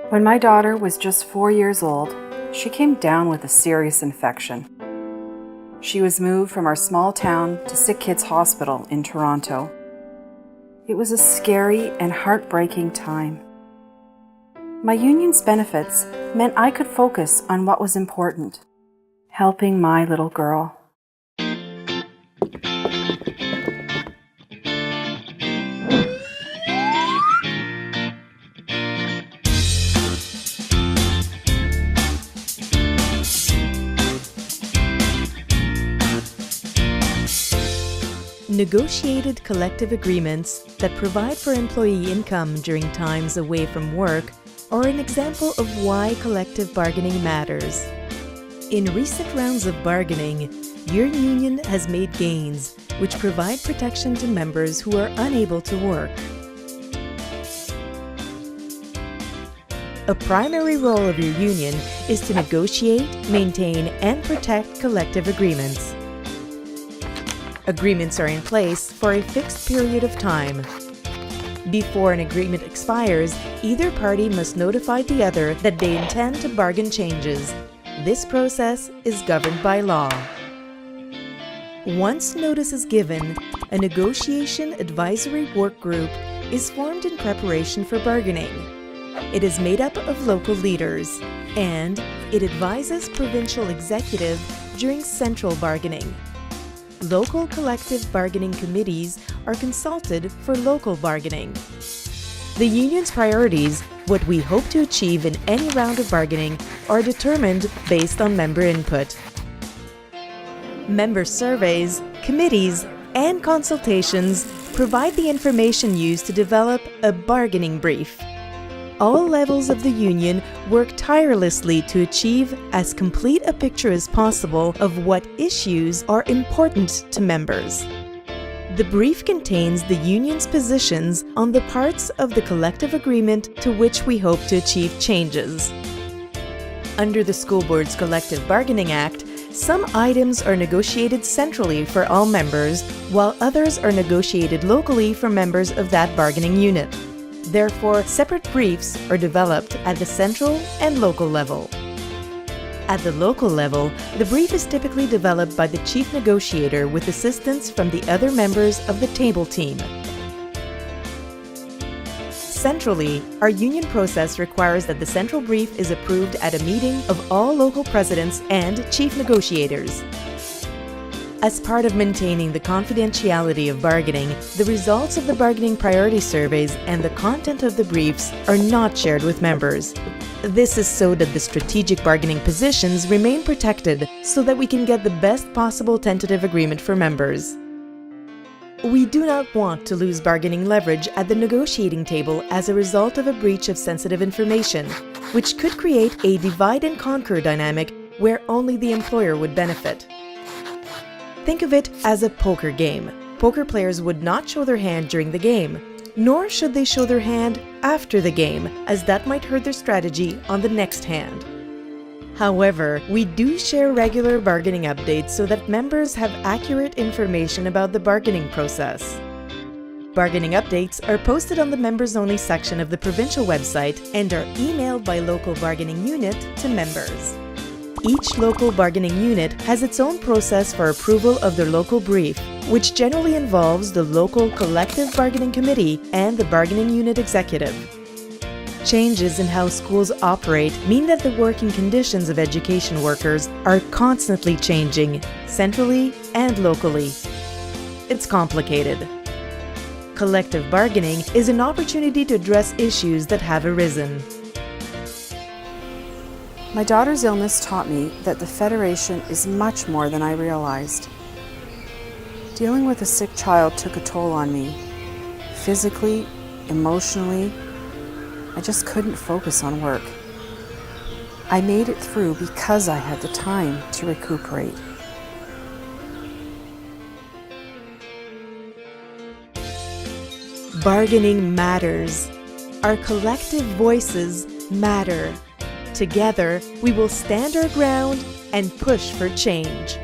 When my daughter was just 4 years old, she came down with a serious infection. She was moved from our small town to Sick Kids Hospital in Toronto. It was a scary and heartbreaking time. My union's benefits meant I could focus on what was important, helping my little girl. Negotiated collective agreements that provide for employee income during times away from work are an example of why collective bargaining matters. In recent rounds of bargaining, your union has made gains which provide protection to members who are unable to work. A primary role of your union is to negotiate, maintain, and protect collective agreements. Agreements are in place for a fixed period of time. Before an agreement expires, either party must notify the other that they intend to bargain changes. This process is governed by law. Once notice is given, a negotiation advisory work group is formed in preparation for bargaining. It is made up of local leaders, and it advises provincial executive during central bargaining. Local collective bargaining committees are consulted for local bargaining. The union's priorities, what we hope to achieve in any round of bargaining, are determined based on member input. Member surveys, committees, and consultations provide the information used to develop a bargaining brief. All levels of the union work tirelessly to achieve as complete a picture as possible of what issues are important to members. The brief contains the union's positions on the parts of the collective agreement to which we hope to achieve changes. Under the School Board's Collective Bargaining Act, some items are negotiated centrally for all members, while others are negotiated locally for members of that bargaining unit. Therefore, separate briefs are developed at the central and local level. At the local level, the brief is typically developed by the chief negotiator with assistance from the other members of the table team. Centrally, our union process requires that the central brief is approved at a meeting of all local presidents and chief negotiators. As part of maintaining the confidentiality of bargaining, the results of the bargaining priority surveys and the content of the briefs are not shared with members. This is so that the strategic bargaining positions remain protected so that we can get the best possible tentative agreement for members. We do not want to lose bargaining leverage at the negotiating table as a result of a breach of sensitive information, which could create a divide and conquer dynamic where only the employer would benefit. Think of it as a poker game. Poker players would not show their hand during the game, nor should they show their hand after the game, as that might hurt their strategy on the next hand. However, we do share regular bargaining updates so that members have accurate information about the bargaining process. Bargaining updates are posted on the members-only section of the provincial website and are emailed by local bargaining unit to members. Each local bargaining unit has its own process for approval of their local brief, which generally involves the local collective bargaining committee and the bargaining unit executive. Changes in how schools operate mean that the working conditions of education workers are constantly changing, centrally and locally. It's complicated. Collective bargaining is an opportunity to address issues that have arisen. My daughter's illness taught me that the Federation is much more than I realized. Dealing with a sick child took a toll on me. Physically, emotionally, I just couldn't focus on work. I made it through because I had the time to recuperate. Bargaining matters. Our collective voices matter. Together, we will stand our ground and push for change.